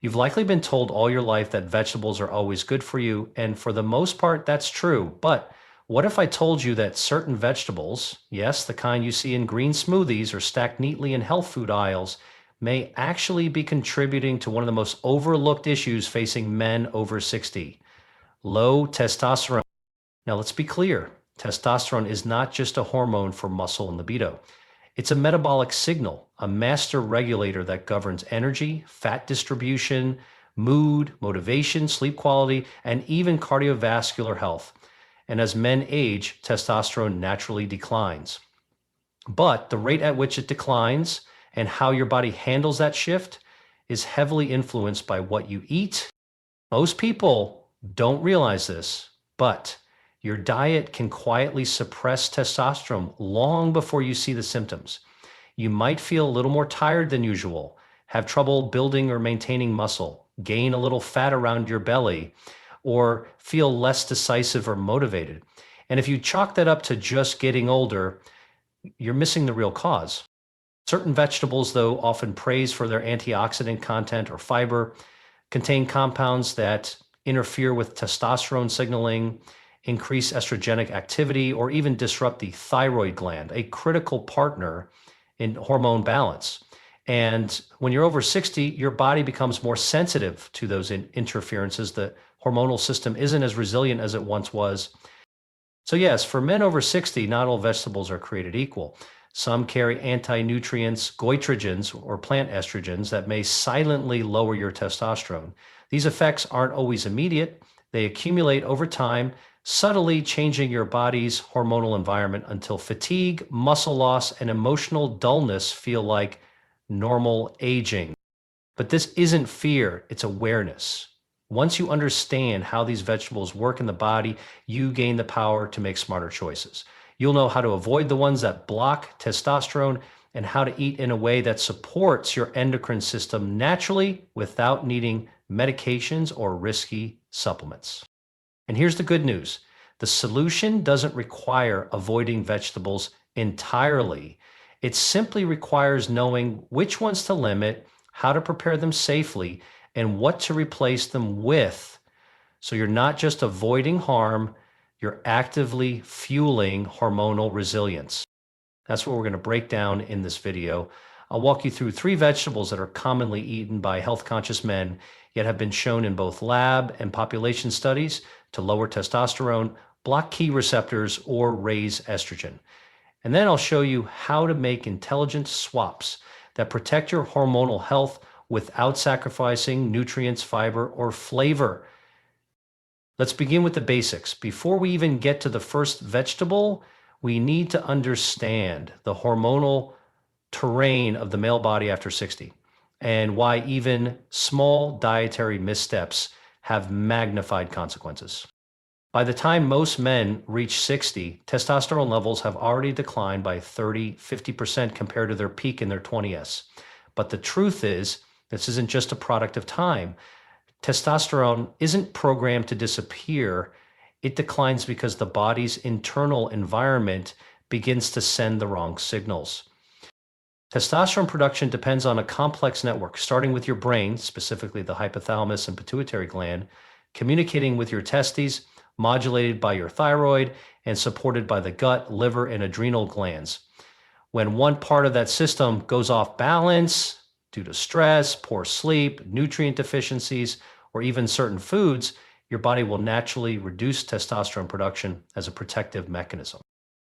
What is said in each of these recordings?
You've likely been told all your life that vegetables are always good for you, and for the most part, that's true. But what if I told you that certain vegetables, yes, the kind you see in green smoothies or stacked neatly in health food aisles, may actually be contributing to one of the most overlooked issues facing men over 60, low testosterone? Now, let's be clear. Testosterone is not just a hormone for muscle and libido. It's a metabolic signal, a master regulator that governs energy, fat distribution, mood, motivation, sleep quality, and even cardiovascular health. And as men age, testosterone naturally declines. But the rate at which it declines and how your body handles that shift is heavily influenced by what you eat. Most people don't realize this, but your diet can quietly suppress testosterone long before you see the symptoms. You might feel a little more tired than usual, have trouble building or maintaining muscle, gain a little fat around your belly, or feel less decisive or motivated. And if you chalk that up to just getting older, you're missing the real cause. Certain vegetables, though often praised for their antioxidant content or fiber, contain compounds that interfere with testosterone signaling, increase estrogenic activity, or even disrupt the thyroid gland, a critical partner in hormone balance. And when you're over 60, your body becomes more sensitive to those interferences. The hormonal system isn't as resilient as it once was. So yes, for men over 60, not all vegetables are created equal. Some carry anti-nutrients, goitrogens, or plant estrogens that may silently lower your testosterone. These effects aren't always immediate. They accumulate over time, subtly changing your body's hormonal environment until fatigue, muscle loss, and emotional dullness feel like normal aging. But this isn't fear, it's awareness. Once you understand how these vegetables work in the body, you gain the power to make smarter choices. You'll know how to avoid the ones that block testosterone and how to eat in a way that supports your endocrine system naturally without needing medications or risky supplements. And here's the good news. The solution doesn't require avoiding vegetables entirely. It simply requires knowing which ones to limit, how to prepare them safely, and what to replace them with. So you're not just avoiding harm, you're actively fueling hormonal resilience. That's what we're going to break down in this video. I'll walk you through 3 vegetables that are commonly eaten by health-conscious men, yet have been shown in both lab and population studies to lower testosterone, block key receptors, or raise estrogen. And then I'll show you how to make intelligent swaps that protect your hormonal health without sacrificing nutrients, fiber, or flavor. Let's begin with the basics. Before we even get to the first vegetable, we need to understand the hormonal terrain of the male body after 60 and why even small dietary missteps have magnified consequences. By the time most men reach 60, testosterone levels have already declined by 30–50% compared to their peak in their 20s. But the truth is, this isn't just a product of time. Testosterone isn't programmed to disappear. It declines because the body's internal environment begins to send the wrong signals. Testosterone production depends on a complex network, starting with your brain, specifically the hypothalamus and pituitary gland, communicating with your testes, modulated by your thyroid, and supported by the gut, liver, and adrenal glands. When one part of that system goes off balance due to stress, poor sleep, nutrient deficiencies, or even certain foods, your body will naturally reduce testosterone production as a protective mechanism.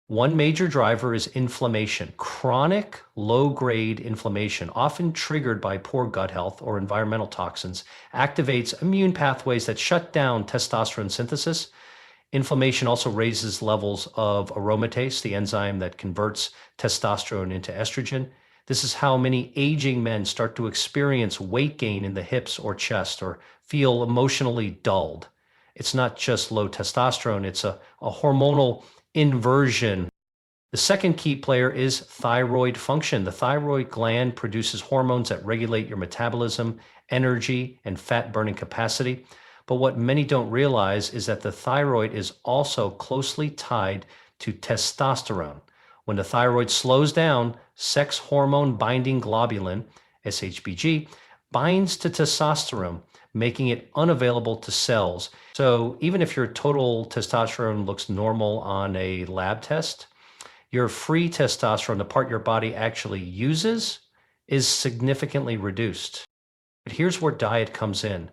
One major driver is inflammation. Chronic, low-grade inflammation, often triggered by poor gut health or environmental toxins, activates immune pathways that shut down testosterone synthesis. Inflammation also raises levels of aromatase, the enzyme that converts testosterone into estrogen. This is how many aging men start to experience weight gain in the hips or chest or feel emotionally dulled. It's not just low testosterone, it's a hormonal inversion. The second key player is thyroid function. The thyroid gland produces hormones that regulate your metabolism, energy, and fat burning capacity. But what many don't realize is that the thyroid is also closely tied to testosterone. When the thyroid slows down, sex hormone binding globulin, SHBG, binds to testosterone, making it unavailable to cells. So even if your total testosterone looks normal on a lab test, your free testosterone, the part your body actually uses, is significantly reduced. But here's where diet comes in.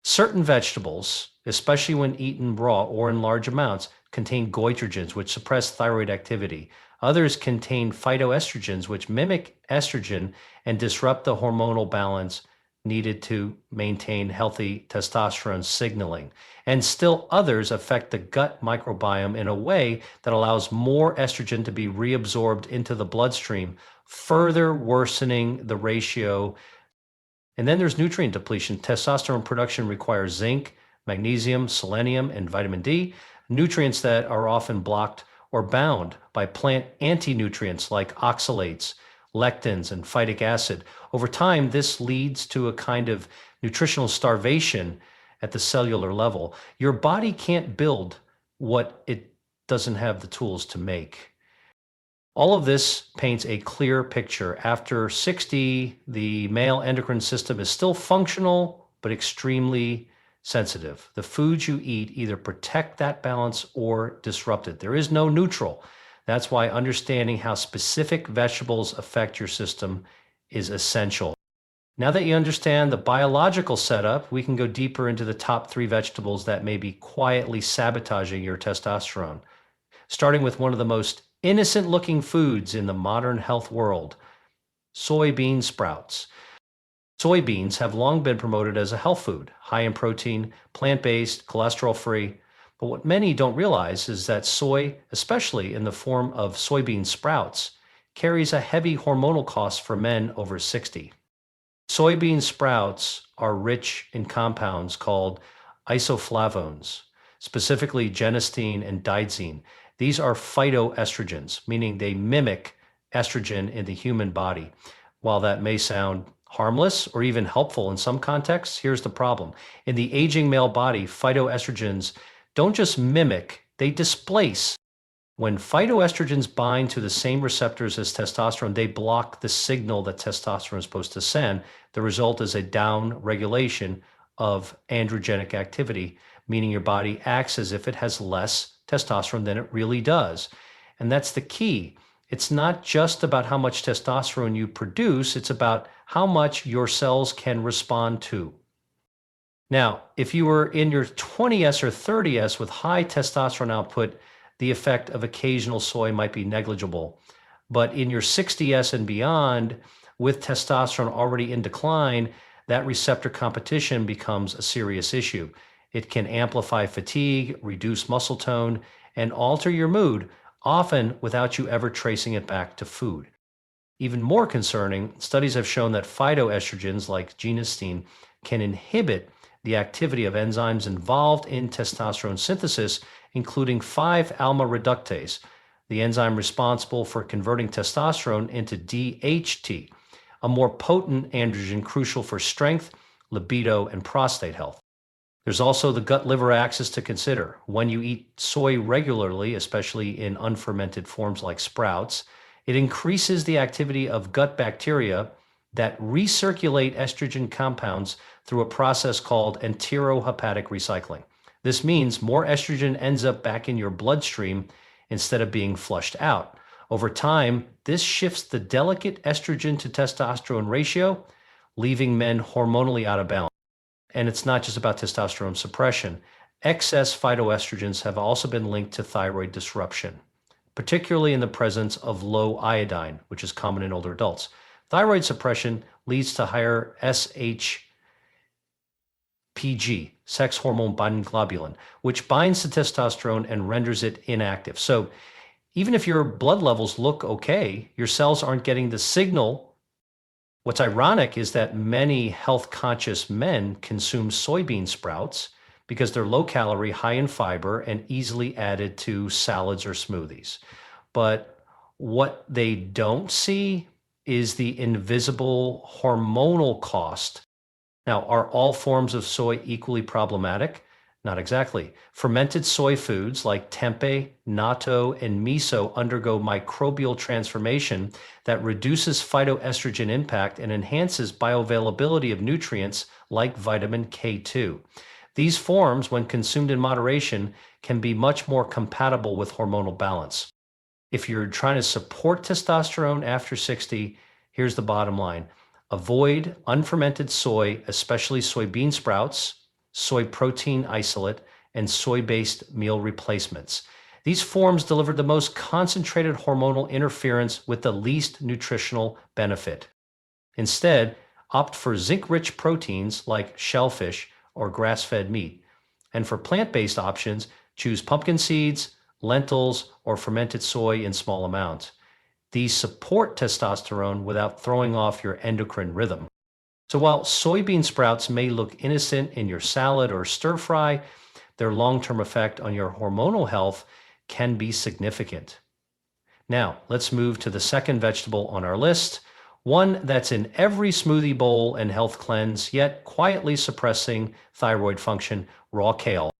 Certain vegetables, especially when eaten raw or in large amounts, contain goitrogens, which suppress thyroid activity. Others contain phytoestrogens, which mimic estrogen and disrupt the hormonal balance needed to maintain healthy testosterone signaling. And still others affect the gut microbiome in a way that allows more estrogen to be reabsorbed into the bloodstream, further worsening the ratio. And then there's nutrient depletion. Testosterone production requires zinc, magnesium, selenium, and vitamin D, nutrients that are often blocked or bound by plant anti-nutrients like oxalates, lectins, and phytic acid. Over time, this leads to a kind of nutritional starvation at the cellular level. Your body can't build what it doesn't have the tools to make. All of this paints a clear picture. After 60, the male endocrine system is still functional, but extremely sensitive. The foods you eat either protect that balance or disrupt it. There is no neutral. That's why understanding how specific vegetables affect your system is essential. Now that you understand the biological setup, we can go deeper into the top 3 vegetables that may be quietly sabotaging your testosterone. Starting with one of the most innocent looking foods in the modern health world, soybean sprouts. Soybeans have long been promoted as a health food, high in protein, plant-based, cholesterol-free. But what many don't realize is that soy, especially in the form of soybean sprouts, carries a heavy hormonal cost for men over 60. Soybean sprouts are rich in compounds called isoflavones, specifically genistein and didzine. These are phytoestrogens, meaning they mimic estrogen in the human body. While that may sound harmless or even helpful in some contexts, here's the problem. In the aging male body, phytoestrogens don't just mimic, they displace. When phytoestrogens bind to the same receptors as testosterone, they block the signal that testosterone is supposed to send. The result is a down regulation of androgenic activity, meaning your body acts as if it has less testosterone than it really does. And that's the key. It's not just about how much testosterone you produce, it's about how much your cells can respond to. Now, if you were in your 20s or 30s with high testosterone output, the effect of occasional soy might be negligible. But in your 60s and beyond, with testosterone already in decline, that receptor competition becomes a serious issue. It can amplify fatigue, reduce muscle tone, and alter your mood, often without you ever tracing it back to food. Even more concerning, studies have shown that phytoestrogens like genistein can inhibit the activity of enzymes involved in testosterone synthesis, including 5-alpha reductase, the enzyme responsible for converting testosterone into DHT, a more potent androgen crucial for strength, libido, and prostate health. There's also the gut-liver axis to consider. When you eat soy regularly, especially in unfermented forms like sprouts, it increases the activity of gut bacteria that recirculate estrogen compounds through a process called enterohepatic recycling. This means more estrogen ends up back in your bloodstream instead of being flushed out. Over time, this shifts the delicate estrogen to testosterone ratio, leaving men hormonally out of balance. And it's not just about testosterone suppression. Excess phytoestrogens have also been linked to thyroid disruption, particularly in the presence of low iodine, which is common in older adults. Thyroid suppression leads to higher SHPG, sex hormone binding globulin, which binds to testosterone and renders it inactive. So even if your blood levels look okay, your cells aren't getting the signal. What's ironic is that many health-conscious men consume soybean sprouts because they're low-calorie, high in fiber, and easily added to salads or smoothies. But what they don't see is the invisible hormonal cost. Now, are all forms of soy equally problematic? Not exactly. Fermented soy foods like tempeh, natto, and miso undergo microbial transformation that reduces phytoestrogen impact and enhances bioavailability of nutrients like vitamin K2. These forms, when consumed in moderation, can be much more compatible with hormonal balance. If you're trying to support testosterone after 60, here's the bottom line. Avoid unfermented soy, especially soybean sprouts, soy protein isolate, and soy-based meal replacements. These forms deliver the most concentrated hormonal interference with the least nutritional benefit. Instead, opt for zinc-rich proteins like shellfish or grass-fed meat. And for plant-based options, choose pumpkin seeds, lentils, or fermented soy in small amounts. These support testosterone without throwing off your endocrine rhythm. So while soybean sprouts may look innocent in your salad or stir fry, their long-term effect on your hormonal health can be significant. Now, let's move to the second vegetable on our list, one that's in every smoothie bowl and health cleanse, yet quietly suppressing thyroid function: raw kale.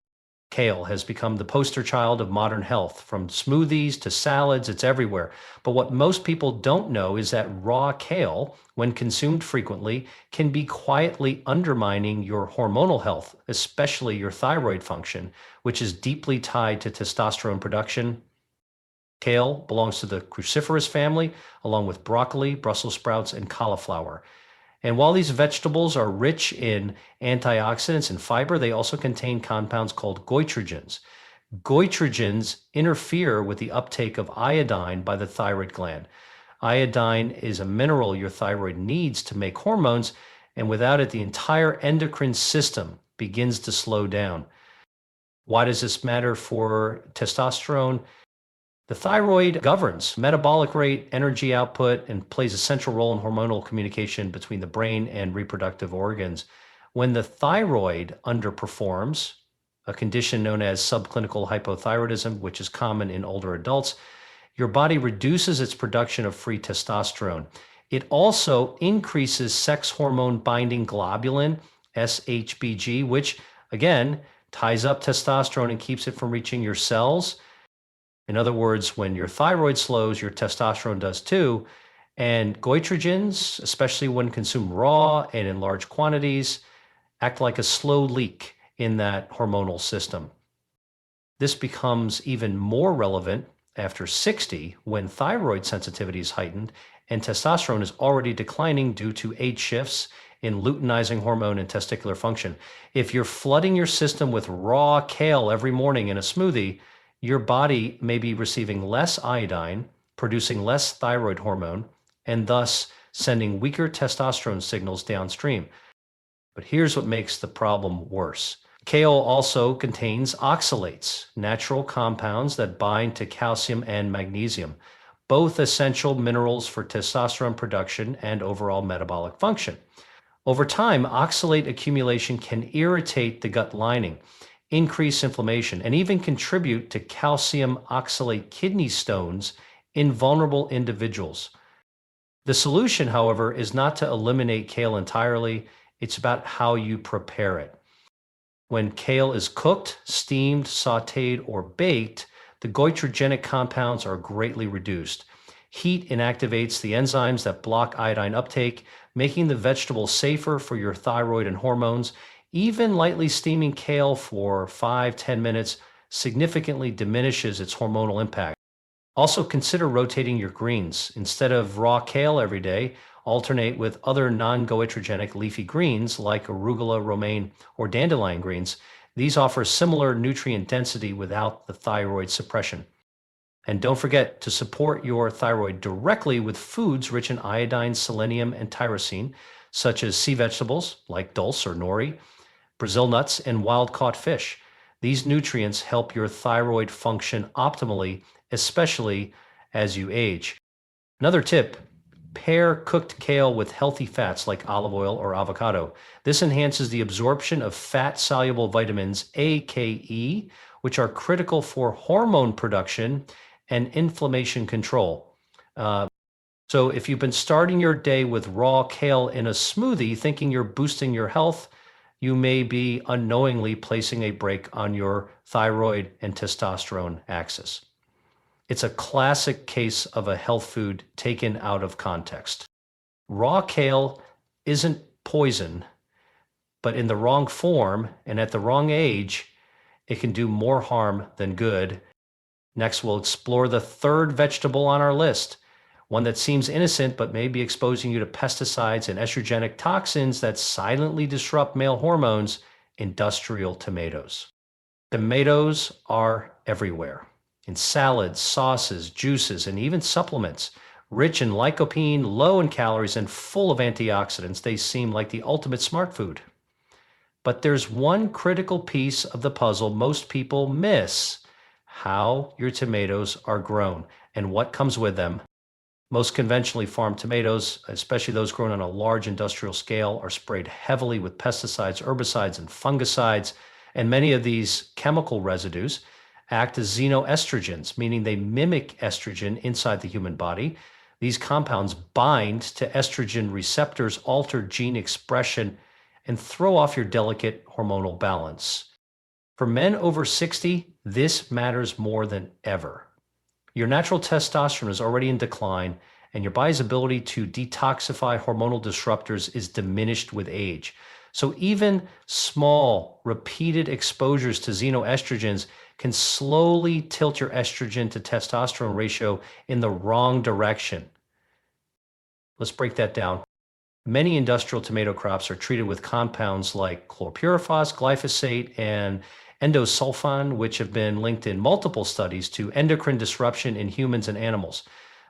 Kale has become the poster child of modern health. From smoothies to salads, it's everywhere. But what most people don't know is that raw kale, when consumed frequently, can be quietly undermining your hormonal health, especially your thyroid function, which is deeply tied to testosterone production. Kale belongs to the cruciferous family, along with broccoli, Brussels sprouts, and cauliflower. And while these vegetables are rich in antioxidants and fiber, they also contain compounds called goitrogens. Goitrogens interfere with the uptake of iodine by the thyroid gland. Iodine is a mineral your thyroid needs to make hormones, and without it, the entire endocrine system begins to slow down. Why does this matter for testosterone? The thyroid governs metabolic rate, energy output, and plays a central role in hormonal communication between the brain and reproductive organs. When the thyroid underperforms, a condition known as subclinical hypothyroidism, which is common in older adults, your body reduces its production of free testosterone. It also increases sex hormone binding globulin, SHBG, which again ties up testosterone and keeps it from reaching your cells. In other words, when your thyroid slows, your testosterone does too. And goitrogens, especially when consumed raw and in large quantities, act like a slow leak in that hormonal system. This becomes even more relevant after 60 when thyroid sensitivity is heightened and testosterone is already declining due to age shifts in luteinizing hormone and testicular function. If you're flooding your system with raw kale every morning in a smoothie, your body may be receiving less iodine, producing less thyroid hormone, and thus sending weaker testosterone signals downstream. But here's what makes the problem worse. Kale also contains oxalates, natural compounds that bind to calcium and magnesium, both essential minerals for testosterone production and overall metabolic function. Over time, oxalate accumulation can irritate the gut lining, increase inflammation, and even contribute to calcium oxalate kidney stones in vulnerable individuals. The solution, however, is not to eliminate kale entirely. It's about how you prepare it. When kale is cooked, steamed, sautéed, or baked, the goitrogenic compounds are greatly reduced. Heat inactivates the enzymes that block iodine uptake, making the vegetable safer for your thyroid and hormones. Even lightly steaming kale for 5-10 minutes significantly diminishes its hormonal impact. Also, consider rotating your greens. Instead of raw kale every day, alternate with other non-goitrogenic leafy greens like arugula, romaine, or dandelion greens. These offer similar nutrient density without the thyroid suppression. And don't forget to support your thyroid directly with foods rich in iodine, selenium, and tyrosine, such as sea vegetables like dulse or nori, Brazil nuts, and wild-caught fish. These nutrients help your thyroid function optimally, especially as you age. Another tip: pair cooked kale with healthy fats like olive oil or avocado. This enhances the absorption of fat-soluble vitamins A, K, E, which are critical for hormone production and inflammation control. So if you've been starting your day with raw kale in a smoothie thinking you're boosting your health, you may be unknowingly placing a brake on your thyroid and testosterone axis. It's a classic case of a health food taken out of context. Raw kale isn't poison, but in the wrong form and at the wrong age, it can do more harm than good. Next, we'll explore the third vegetable on our list, one that seems innocent but may be exposing you to pesticides and estrogenic toxins that silently disrupt male hormones: industrial tomatoes. Tomatoes are everywhere, in salads, sauces, juices, and even supplements. Rich in lycopene, low in calories, and full of antioxidants, they seem like the ultimate smart food. But there's one critical piece of the puzzle most people miss: how your tomatoes are grown and what comes with them. Most conventionally farmed tomatoes, especially those grown on a large industrial scale, are sprayed heavily with pesticides, herbicides, and fungicides. And many of these chemical residues act as xenoestrogens, meaning they mimic estrogen inside the human body. These compounds bind to estrogen receptors, alter gene expression, and throw off your delicate hormonal balance. For men over 60, this matters more than ever. Your natural testosterone is already in decline, and your body's ability to detoxify hormonal disruptors is diminished with age. So even small, repeated exposures to xenoestrogens can slowly tilt your estrogen to testosterone ratio in the wrong direction. Let's break that down. Many industrial tomato crops are treated with compounds like chlorpyrifos, glyphosate, and endosulfan, which have been linked in multiple studies to endocrine disruption in humans and animals.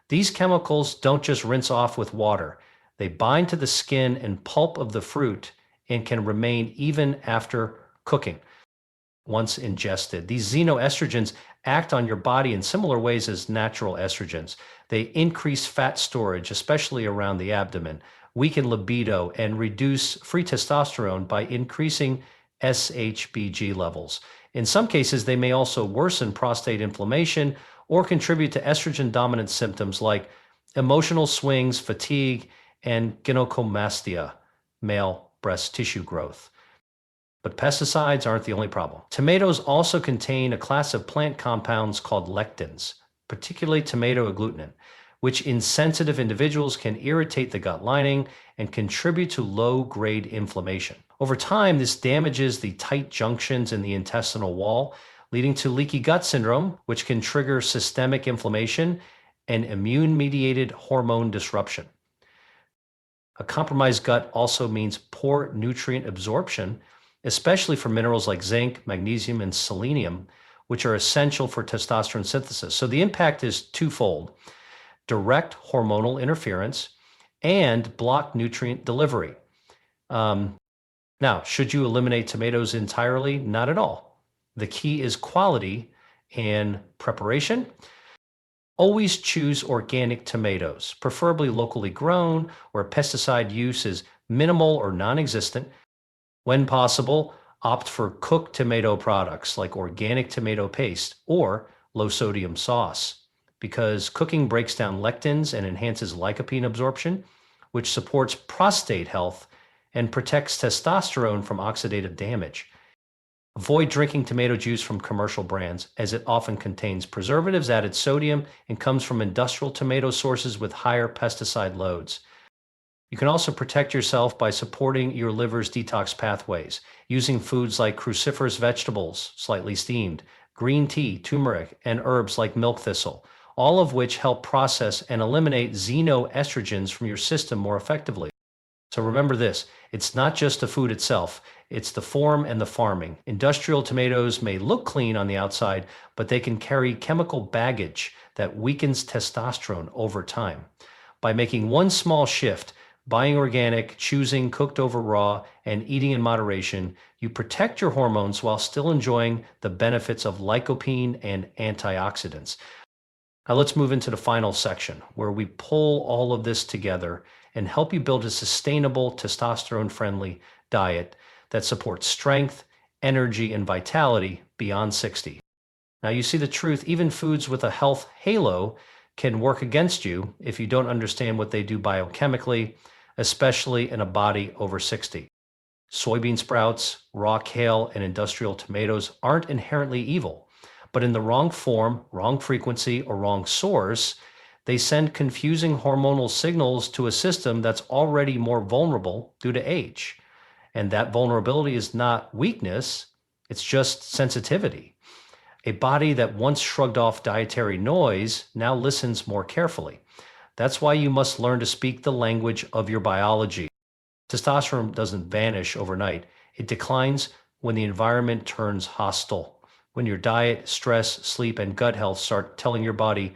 These chemicals don't just rinse off with water. They bind to the skin and pulp of the fruit and can remain even after cooking. Once ingested, these xenoestrogens act on your body in similar ways as natural estrogens. They increase fat storage, especially around the abdomen, weaken libido, and reduce free testosterone by increasing SHBG levels. In some cases, they may also worsen prostate inflammation or contribute to estrogen-dominant symptoms like emotional swings, fatigue, and gynecomastia, male breast tissue growth. But pesticides aren't the only problem. Tomatoes also contain a class of plant compounds called lectins, particularly tomato agglutinin, which in sensitive individuals can irritate the gut lining and contribute to low-grade inflammation. Over time, this damages the tight junctions in the intestinal wall, leading to leaky gut syndrome, which can trigger systemic inflammation and immune-mediated hormone disruption. A compromised gut also means poor nutrient absorption, especially for minerals like zinc, magnesium, and selenium, which are essential for testosterone synthesis. So the impact is twofold: direct hormonal interference and blocked nutrient delivery. Now, should you eliminate tomatoes entirely? Not at all. The key is quality and preparation. Always choose organic tomatoes, preferably locally grown, where pesticide use is minimal or non-existent. When possible, opt for cooked tomato products like organic tomato paste or low-sodium sauce, because cooking breaks down lectins and enhances lycopene absorption, which supports prostate health and protects testosterone from oxidative damage. Avoid drinking tomato juice from commercial brands, as it often contains preservatives, added sodium, and comes from industrial tomato sources with higher pesticide loads. You can also protect yourself by supporting your liver's detox pathways, using foods like cruciferous vegetables, slightly steamed, green tea, turmeric, and herbs like milk thistle, all of which help process and eliminate xenoestrogens from your system more effectively. So remember this: it's not just the food itself, it's the form and the farming. Industrial tomatoes may look clean on the outside, but they can carry chemical baggage that weakens testosterone over time. By making one small shift, buying organic, choosing cooked over raw, and eating in moderation, you protect your hormones while still enjoying the benefits of lycopene and antioxidants. Now let's move into the final section, where we pull all of this together and help you build a sustainable, testosterone-friendly diet that supports strength, energy, and vitality beyond 60. Now you see the truth: even foods with a health halo can work against you if you don't understand what they do biochemically, especially in a body over 60. Soybean sprouts, raw kale, and industrial tomatoes aren't inherently evil, but in the wrong form, wrong frequency, or wrong source, they send confusing hormonal signals to a system that's already more vulnerable due to age. And that vulnerability is not weakness, it's just sensitivity. A body that once shrugged off dietary noise now listens more carefully. That's why you must learn to speak the language of your biology. Testosterone doesn't vanish overnight. It declines when the environment turns hostile. When your diet, stress, sleep, and gut health start telling your body,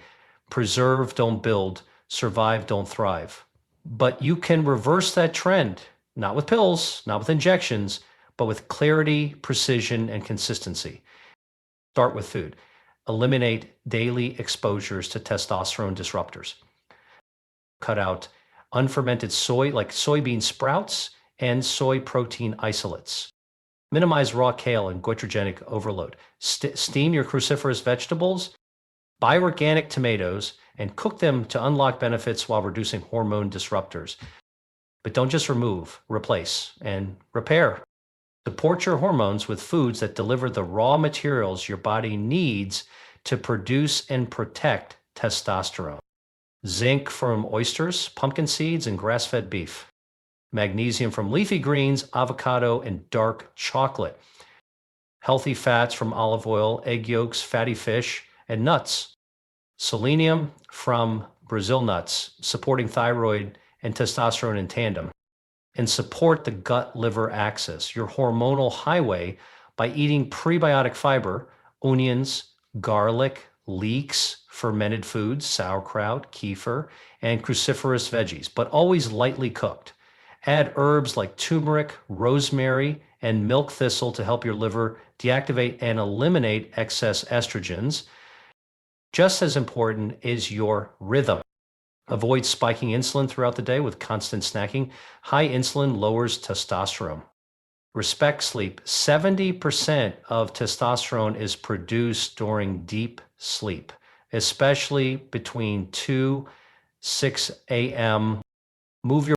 preserve, don't build, survive, don't thrive. But you can reverse that trend, not with pills, not with injections, but with clarity, precision, and consistency. Start with food. Eliminate daily exposures to testosterone disruptors. Cut out unfermented soy, like soybean sprouts and soy protein isolates. Minimize raw kale and goitrogenic overload. Steam your cruciferous vegetables. Buy organic tomatoes and cook them to unlock benefits while reducing hormone disruptors. But don't just remove, replace, and repair. Support your hormones with foods that deliver the raw materials your body needs to produce and protect testosterone. Zinc from oysters, pumpkin seeds, and grass-fed beef. Magnesium from leafy greens, avocado, and dark chocolate. Healthy fats from olive oil, egg yolks, fatty fish, and nuts. Selenium from Brazil nuts, supporting thyroid and testosterone in tandem. And support the gut-liver axis, your hormonal highway, by eating prebiotic fiber, onions, garlic, leeks, fermented foods, sauerkraut, kefir, and cruciferous veggies, but always lightly cooked. Add herbs like turmeric, rosemary, and milk thistle to help your liver deactivate and eliminate excess estrogens. Just as important is your rhythm. Avoid spiking insulin throughout the day with constant snacking. High insulin lowers testosterone. Respect sleep. 70% of testosterone is produced during deep sleep, especially between 2 6 a.m. Move your